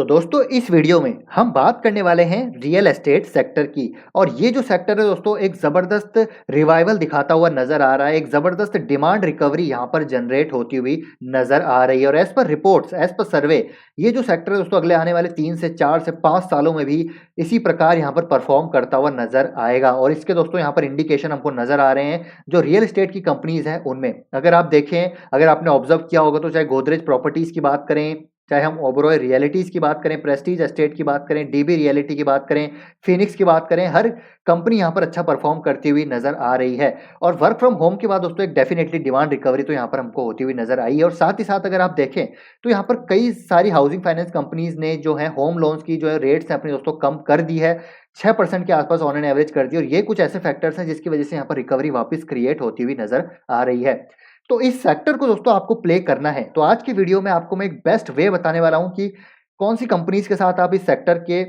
तो दोस्तों इस वीडियो में हम बात करने वाले हैं रियल एस्टेट सेक्टर की। और ये जो सेक्टर है दोस्तों एक ज़बरदस्त रिवाइवल दिखाता हुआ नज़र आ रहा है। एक ज़बरदस्त डिमांड रिकवरी यहाँ पर जनरेट होती हुई नज़र आ रही है। और as per reports, as per सर्वे, ये जो सेक्टर है दोस्तों अगले आने वाले 3 से 4 से 5 सालों में भी इसी प्रकार यहाँ पर परफॉर्म करता हुआ नज़र आएगा। और इसके दोस्तों यहाँ पर इंडिकेशन हमको नज़र आ रहे हैं जो रियल एस्टेट की कंपनीज़ हैं उनमें। अगर आप देखें, अगर आपने ऑब्जर्व किया होगा तो चाहे गोदरेज प्रॉपर्टीज़ की बात करें, चाहे हम ओबरॉय रियलिटीज़ की बात करें, प्रेस्टीज एस्टेट की बात करें, डीबी रियलिटी की बात करें, फिनिक्स की बात करें, हर कंपनी यहाँ पर अच्छा परफॉर्म करती हुई नज़र आ रही है। और वर्क फ्रॉम होम के बाद दोस्तों एक डेफिनेटली डिमांड रिकवरी तो यहाँ पर हमको होती हुई नज़र आई है। और साथ ही साथ अगर आप देखें तो यहाँ पर कई सारी हाउसिंग फाइनेंस कंपनीज़ ने जो है होम लोन्स की जो है रेट्स हैं अपनी दोस्तों कम कर दी है। 6% के आसपास ऑन एन एवरेज कर दी। और ये कुछ ऐसे फैक्टर्स हैं जिसकी वजह से यहाँ पर रिकवरी वापस क्रिएट होती हुई नज़र आ रही है। तो इस सेक्टर को दोस्तों आपको प्ले करना है। तो आज की वीडियो में आपको मैं एक बेस्ट वे बताने वाला हूँ कि कौन-सी कंपनीज़ के साथ आप इस सेक्टर के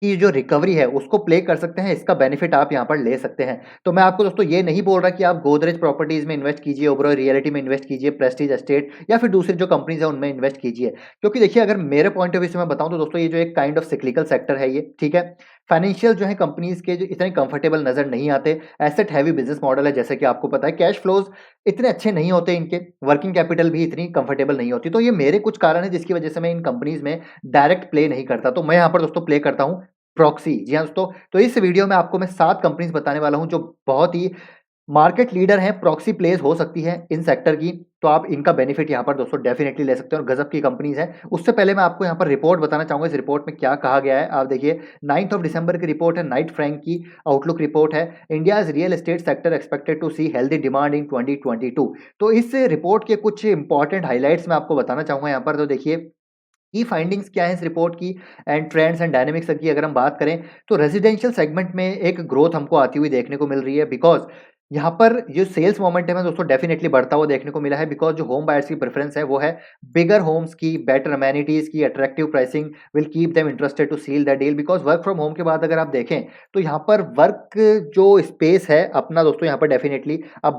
की जो रिकवरी है उसको प्ले कर सकते हैं, इसका बेनिफिट आप यहाँ पर ले सकते हैं। तो मैं आपको दोस्तों ये नहीं बोल रहा कि आप गोदरेज प्रॉपर्टीज़ में इन्वेस्ट कीजिए, ओबरॉय रियलिटी में इन्वेस्ट कीजिए, प्रेस्टीज एस्टेट या फिर दूसरी जो कंपनीज़ हैं उनमें इन्वेस्ट कीजिए। क्योंकि देखिए अगर मेरे पॉइंट ऑफ व्यू से मैं बताऊँ तो दोस्तों ये जो एक काइंड ऑफ सिक्लिकल सेक्टर है ये, ठीक है? फाइनेंशियल जो है कंपनीज़ के जो इतने कंफर्टेबल नज़र नहीं आते, एसेट हेवी बिज़नेस मॉडल है जैसे कि आपको पता है, कैश फ्लोज़ इतने अच्छे नहीं होते इनके, वर्किंग कैपिटल भी इतनी कंफर्टेबल नहीं होती। तो ये मेरे कुछ कारण हैं जिसकी वजह से मैं इन कंपनीज़ में डायरेक्ट प्ले नहीं करता। तो मैं यहाँ पर दोस्तों प्ले करता हूँ प्रॉक्सी। जी हाँ दोस्तों, तो इस वीडियो में आपको मैं 7 कंपनीज़ बताने वाला हूँ जो बहुत ही मार्केट लीडर हैं, प्रॉक्सी प्लेस हो सकती है इन सेक्टर की। तो आप इनका बेनिफिट यहाँ पर दोस्तों डेफिनिटली ले सकते हैं और गज़ब की कंपनीज़ हैं। उससे पहले मैं आपको यहाँ पर रिपोर्ट बताना चाहूँगा, इस रिपोर्ट में क्या कहा गया है। आप देखिए 9th ऑफ दिसंबर की रिपोर्ट है, नाइट फ्रैंक की आउटलुक रिपोर्ट है। India's real estate sector expected to see healthy demand in 2022। तो इस रिपोर्ट के कुछ इंपॉर्टेंट हाइलाइट्स मैं आपको बताना चाहूँगा यहाँ पर। तो देखिए की फाइंडिंग्स क्या है इस रिपोर्ट की एंड ट्रेंड्स एंड डायनामिक्स की अगर हम बात करें तो रेजिडेंशियल सेगमेंट में एक ग्रोथ हमको आती हुई देखने को मिल रही है। बिकॉज यहाँ पर जो सेल्स मोमेंटम है दोस्तों डेफिनेटली बढ़ता हुआ देखने को मिला है। बिकॉज जो होम बायर्स की प्रेफरेंस है वो है बिगर होम्स की, बेटर अमेनिटीज की, attractive pricing will keep them interested to seal the deal. Because work from home के बाद अगर आप देखें तो यहाँ पर वर्क जो स्पेस है अपना दोस्तों यहाँ पर डेफिनेटली अब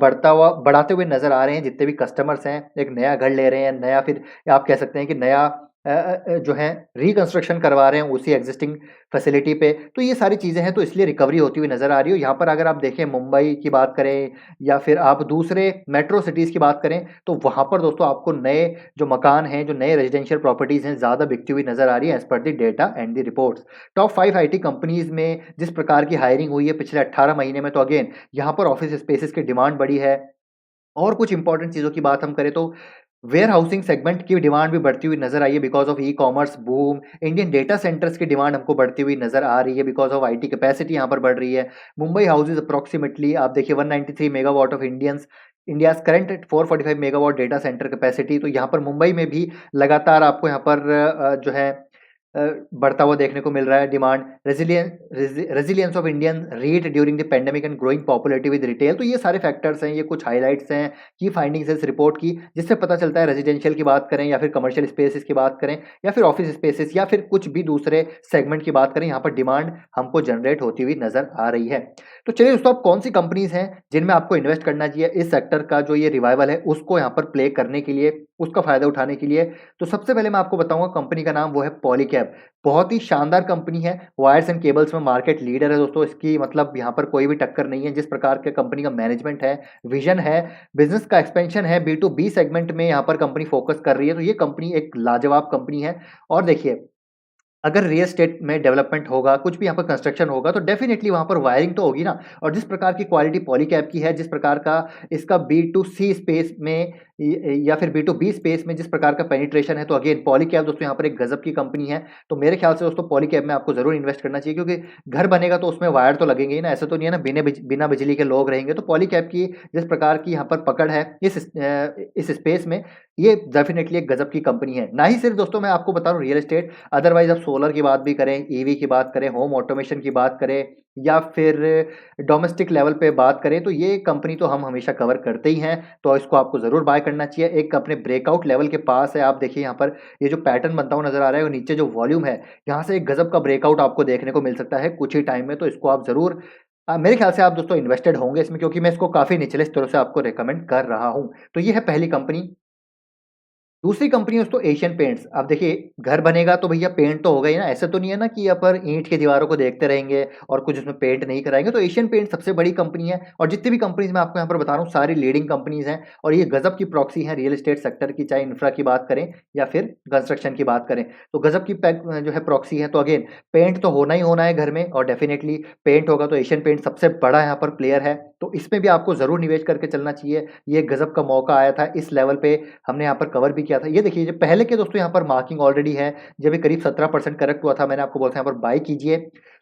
बढ़ाते हुए नजर आ रहे हैं। जितने भी कस्टमर्स हैं एक नया घर ले रहे हैं, नया फिर आप कह सकते हैं कि नया जो है रिकंस्ट्रक्शन करवा रहे हैं उसी एग्जिस्टिंग फैसिलिटी पे। तो ये सारी चीज़ें हैं तो इसलिए रिकवरी होती हुई नज़र आ रही है। यहाँ पर अगर आप देखें मुंबई की बात करें या फिर आप दूसरे मेट्रो सिटीज़ की बात करें तो वहाँ पर दोस्तों आपको नए जो मकान हैं, जो नए रेजिडेंशियल प्रॉपर्टीज़ हैं, ज़्यादा बिकती हुई नज़र आ रही है as per the data and the reports. Top 5 IT companies में जिस प्रकार की हायरिंग हुई है पिछले 18 महीने में, तो अगेन यहाँ पर ऑफिस स्पेसेस की डिमांड बढ़ी है। और कुछ इंपॉर्टेंट चीज़ों की बात हम करें तो वेयर हाउसिंग सेगमेंट की डिमांड भी बढ़ती हुई नजर आई है because of e commerce boom. Indian data centres की डिमांड हमको बढ़ती हुई नजर आ रही है बिकॉज ऑफ आईटी कैपेसिटी यहाँ पर बढ़ रही है। मुंबई हाउसेज अप्रोक्सीमेटली आप देखिए 193 megawatt of India's current 445 megawatt data centre capacity. तो यहाँ पर मुंबई में भी लगातार आपको यहाँ पर जो है अ, बढ़ता हुआ देखने को मिल रहा है demand. Resilience of Indian REIT during the pandemic and growing popularity with retail. तो ये सारे फैक्टर्स हैं, ये कुछ हाइलाइट्स हैं की फाइंडिंग्स है इस रिपोर्ट की, जिससे पता चलता है रेजिडेंशियल की बात करें या फिर कमर्शियल स्पेसेस की बात करें या फिर ऑफिस स्पेसेस या फिर कुछ भी दूसरे सेगमेंट की बात करें, यहाँ पर डिमांड हमको जनरेट होती हुई नजर आ रही है। तो चलिए दोस्तों, अब कौन सी कंपनीज हैं जिनमें आपको इन्वेस्ट करना चाहिए इस सेक्टर का जो ये रिवाइवल है उसको यहाँ पर प्ले करने के लिए, उसका फायदा उठाने के लिए। तो सबसे पहले मैं आपको बताऊंगा कंपनी का नाम, वो है पॉलीकैब। बहुत ही शानदार कंपनी है, वायर्स एंड केबल्स में मार्केट लीडर है दोस्तों। इसकी मतलब यहाँ पर कोई भी टक्कर नहीं है। जिस प्रकार के कंपनी का मैनेजमेंट है, विजन है, बिजनेस का एक्सपेंशन है, बी टू बी सेगमेंट में यहाँ पर कंपनी फोकस कर रही है। तो ये कंपनी एक लाजवाब कंपनी है। और देखिए अगर रियल एस्टेट में डेवलपमेंट होगा, कुछ भी यहाँ पर कंस्ट्रक्शन होगा तो डेफिनेटली वहाँ पर वायरिंग तो होगी ना। और जिस प्रकार की क्वालिटी पॉलीकैब की है, जिस प्रकार का इसका बी टू सी स्पेस में या फिर बी टू बी स्पेस में जिस प्रकार का पेनिट्रेशन है, तो अगेन पॉलीकैब दोस्तों यहाँ पर एक गजब की कंपनी है। तो मेरे ख्याल से दोस्तों पॉलीकैब में आपको जरूर इन्वेस्ट करना चाहिए, क्योंकि घर बनेगा तो उसमें वायर तो लगेंगे ही ना। ऐसा तो नहीं है ना बिना बिजली के लोग रहेंगे। तो पॉलीकैब की जिस प्रकार की यहाँ पर पकड़ है इस स्पेस में, ये डेफिनेटली एक गजब की कंपनी है। ना ही सिर्फ दोस्तों मैं आपको बता रहा हूँ रियल एस्टेट, अदरवाइज आप सोलर की बात भी करें, ईवी की बात करें, होम ऑटोमेशन की बात करें या फिर डोमेस्टिक लेवल पे बात करें, तो ये कंपनी तो हम हमेशा कवर करते ही हैं। तो इसको आपको ज़रूर बाय करना चाहिए। एक अपने ब्रेकआउट लेवल के पास है। आप देखिए यहाँ पर ये जो पैटर्न बनता हुआ नज़र आ रहा है और नीचे जो वॉल्यूम है, यहाँ से एक गजब का ब्रेकआउट आपको देखने को मिल सकता है कुछ ही टाइम में। तो इसको आप ज़रूर मेरे ख्याल से आप दोस्तों इन्वेस्टेड होंगे इसमें, क्योंकि मैं इसको काफ़ी निचले स्तरों से आपको रिकमेंड कर रहा हूँ। तो ये है पहली कंपनी दूसरी कंपनी है दोस्तों एशियन पेंट्स। अब देखिए घर बनेगा तो भैया पेंट तो होगा ही ना, ऐसा तो नहीं है ना कि यहाँ पर ईंट की दीवारों को देखते रहेंगे और कुछ उसमें पेंट नहीं कराएँगे। तो एशियन पेंट सबसे बड़ी कंपनी है और जितनी भी कंपनीज़ मैं आपको यहाँ पर बता रहा हूँ सारी लीडिंग कंपनीज़ हैं और ये गज़ब की प्रॉक्सी हैं रियल एस्टेट सेक्टर की, चाहे इंफ्रा की बात करें या फिर कंस्ट्रक्शन की बात करें। तो गज़ब की जो है प्रॉक्सी है। तो अगेन पेंट तो होना ही होना है घर में और डेफ़िनेटली पेंट होगा तो एशियन पेंट सबसे बड़ा यहाँ पर प्लेयर है। तो इसमें भी आपको ज़रूर निवेश करके चलना चाहिए। ये गज़ब का मौका आया था इस लेवल पे हमने यहाँ पर कवर भी किया था। ये देखिए जो पहले के दोस्तों यहाँ पर मार्किंग ऑलरेडी है, जब ये करीब 17% करेक्ट हुआ था, मैंने आपको बोला था यहाँ पर बाय कीजिए।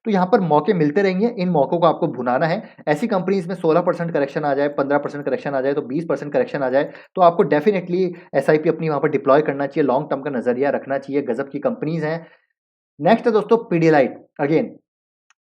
तो यहाँ पर मौके मिलते रहेंगे, इन मौकों को आपको भुनाना है। ऐसी कंपनीज़ में 16% करेक्शन आ जाए, 15% करेक्शन आ जाए, तो 20% करेक्शन आ जाए, तो आपको डेफिनिटली एसआईपी अपनी वहाँ पर डिप्लॉय करना चाहिए, लॉन्ग टर्म का नज़रिया रखना चाहिए, गज़ब की कंपनीज़ हैं। नेक्स्ट है दोस्तों पीडियालाइट। अगेन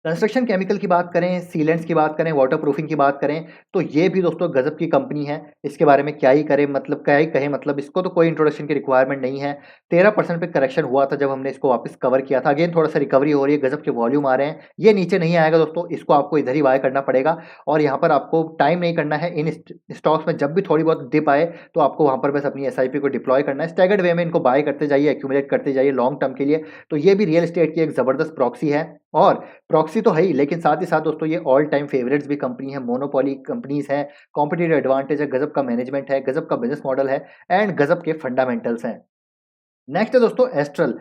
कंस्ट्रक्शन केमिकल की बात करें, सीलेंट्स की बात करें, वाटरप्रूफिंग की बात करें, तो ये भी दोस्तों गज़ब की कंपनी है। इसके बारे में क्या ही करें मतलब क्या ही कहें मतलब इसको तो कोई इंट्रोडक्शन की रिक्वायरमेंट नहीं है। 13% पे करेक्शन हुआ था जब हमने इसको वापस कवर किया था। अगेन थोड़ा-सा रिकवरी हो रही है, गज़ब के वॉल्यूम आ रहे हैं। ये नीचे नहीं आएगा दोस्तों, इसको आपको इधर ही बाय करना पड़ेगा और यहाँ पर आपको टाइम नहीं करना है। इन स्टॉक्स में जब भी थोड़ी बहुत डिप आए, तो आपको वहाँ पर बस अपनी एसआईपी को डिप्लॉय करना है। स्टैगर्ड वे में इनको बाय करते जाइए, एक्यूमुलेट करते जाइए लॉन्ग टर्म के लिए। तो ये भी रियल एस्टेट की एक ज़बरदस्त प्रॉक्सी है और प्रॉक्सी तो है ही, लेकिन साथ ही साथ दोस्तों ये ऑल टाइम फेवरेट्स भी कंपनी है, मोनोपोली कंपनीज़ हैं, कॉम्पिटिटिव एडवांटेज है, गज़ब का मैनेजमेंट है, गज़ब का बिज़नेस मॉडल है एंड गज़ब के फंडामेंटल्स हैं। नेक्स्ट है दोस्तों एस्ट्रल।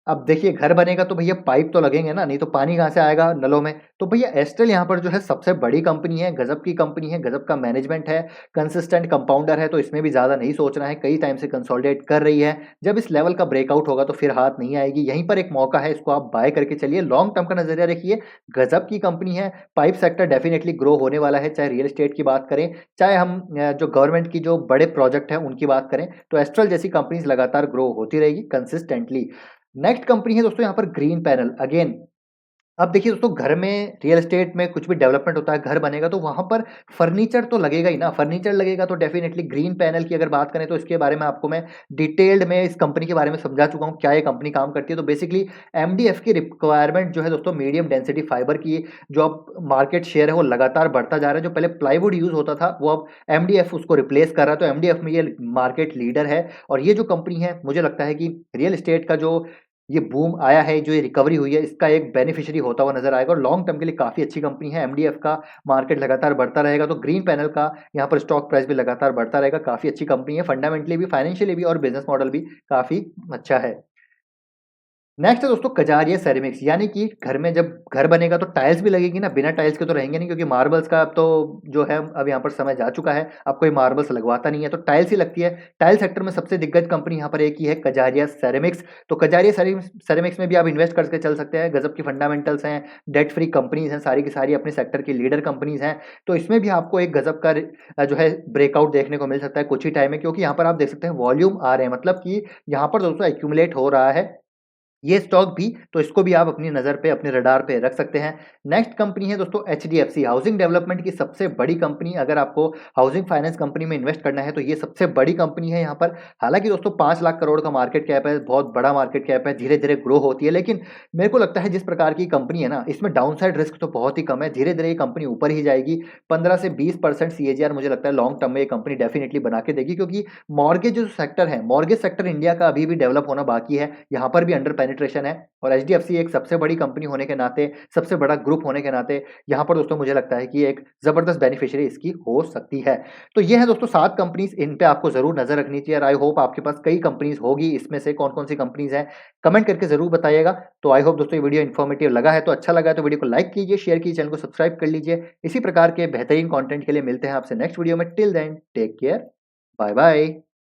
अब देखिए घर बनेगा तो भैया पाइप तो लगेंगे ना, नहीं तो पानी कहाँ से आएगा नलों में। तो भैया एस्ट्रल यहाँ पर जो है सबसे बड़ी कंपनी है, गज़ब की कंपनी है, गज़ब का मैनेजमेंट है, कंसिस्टेंट कंपाउंडर है, तो इसमें भी ज़्यादा नहीं सोचना है, कई टाइम से कंसोलिडेट कर रही है। जब इस लेवल का ब्रेकआउट होगा तो फिर हाथ नहीं आएगी, यहीं पर एक मौका है, इसको आप बाय करके चलिए, लॉन्ग टर्म का नज़रिया रखिए, गज़ब की कंपनी है। पाइप सेक्टर डेफिनिटली ग्रो होने वाला है, चाहे रियल एस्टेट की बात करें, चाहे हम जो गवर्नमेंट की जो बड़े प्रोजेक्ट हैं उनकी बात करें, तो एस्ट्रल जैसी कंपनीज़ लगातार ग्रो होती रहेगी कंसिस्टेंटली। नेक्स्ट कंपनी है दोस्तों यहाँ पर ग्रीन पैनल। अगेन अब देखिए दोस्तों घर में रियल एस्टेट में कुछ भी डेवलपमेंट होता है, घर बनेगा तो वहाँ पर फर्नीचर तो लगेगा ही ना, फर्नीचर लगेगा तो डेफिनिटली ग्रीन पैनल की अगर बात करें तो इसके बारे में आपको मैं डिटेल्ड में इस कंपनी के बारे में समझा चुका हूँ, क्या ये कंपनी काम करती है। तो बेसिकली एमडीएफ की रिक्वायरमेंट जो है दोस्तों मीडियम डेंसिटी फाइबर की जो अब मार्केट शेयर है वो लगातार बढ़ता जा रहा है। जो पहले प्लाईवुड यूज़ होता था वो अब एमडीएफ उसको रिप्लेस कर रहा है, तो एमडीएफ में ये मार्केट लीडर है और ये जो कंपनी है मुझे लगता है कि रियल एस्टेट का जो ये बूम आया है, जो ये रिकवरी हुई है, इसका एक बेनिफिशियरी होता हुआ नज़र आएगा और लॉन्ग टर्म के लिए काफ़ी अच्छी कंपनी है। एमडीएफ का मार्केट लगातार बढ़ता रहेगा, तो ग्रीन पैनल का यहाँ पर स्टॉक प्राइस भी लगातार बढ़ता रहेगा। काफ़ी अच्छी कंपनी है, फंडामेंटली भी, फाइनेंशियली भी और बिज़नेस मॉडल भी काफ़ी अच्छा है। नेक्स्ट है दोस्तों कजारिया सेरेमिक्स। यानी कि घर में जब घर बनेगा तो टाइल्स भी लगेगी ना, बिना टाइल्स के तो रहेंगे नहीं, क्योंकि मार्बल्स का अब तो जो है अब यहाँ पर समय जा चुका है, अब कोई मार्बल्स लगवाता नहीं है, तो टाइल्स ही लगती है। टाइल सेक्टर में सबसे दिग्गज कंपनी यहाँ पर एक ही है, कजारिया सेरेमिक्स। तो कजारिया सेरेमिक्स में भी आप इन्वेस्ट करके चल सकते हैं, गजब की फंडामेंटल्स हैं, डेट फ्री कंपनीज हैं, सारी की सारी अपने सेक्टर की लीडर कंपनीज हैं। तो इसमें भी आपको एक गजब का जो है ब्रेकआउट देखने को मिल सकता है कुछ ही टाइम में, क्योंकि यहाँ पर आप देख सकते हैं वॉल्यूम आ रहे हैं, मतलब कि यहाँ पर दोस्तों एक्यूमुलेट हो रहा है ये स्टॉक भी, तो इसको भी आप अपनी नज़र पे, अपने रडार पे रख सकते हैं। नेक्स्ट कंपनी है दोस्तों एचडीएफसी, हाउसिंग डेवलपमेंट की सबसे बड़ी कंपनी। अगर आपको हाउसिंग फाइनेंस कंपनी में इन्वेस्ट करना है तो ये सबसे बड़ी कंपनी है यहाँ पर। हालाँकि दोस्तों 5 लाख करोड़ का मार्केट कैप है, बहुत बड़ा मार्केट कैप है, धीरे-धीरे ग्रो होती है, लेकिन मेरे को लगता है जिस प्रकार की कंपनी है ना, इसमें डाउनसाइड रिस्क तो बहुत ही कम है, धीरे-धीरे ये कंपनी ऊपर ही जाएगी। 15 से 20% सीएजीआर मुझे लगता है लॉन्ग टर्म में ये कंपनी डेफिनिटली बना के देगी, क्योंकि मॉर्गेज जो सेक्टर है, मॉर्गेज सेक्टर इंडिया का अभी भी डेवलप होना बाकी है, यहाँ पर भी अंडर पेनिट्रेशन है और एचडीएफसी एक सबसे बड़ी कंपनी होने के नाते, सबसे बड़ा ग्रुप होने के नाते, यहाँ पर दोस्तों मुझे लगता है कि एक ज़बरदस्त बेनिफिशियरी इसकी हो सकती है। तो ये है दोस्तों 7 कंपनीज़, इन पे आपको ज़रूर नज़र रखनी चाहिए और आई होप आपके पास कई कंपनीज़ होगी, इसमें से कौन-कौन सी कंपनीज़ हैं, कमेंट करके ज़रूर बताइएगा। तो आई होप दोस्तों ये वीडियो इन्फॉर्मेटिव लगा है, तो अच्छा लगा है तो वीडियो को लाइक कीजिए, शेयर कीजिए, चैनल को सब्सक्राइब कर लीजिए। इसी प्रकार के बेहतरीन कंटेंट के लिए मिलते हैं आपसे नेक्स्ट वीडियो में। Till then take care, bye bye.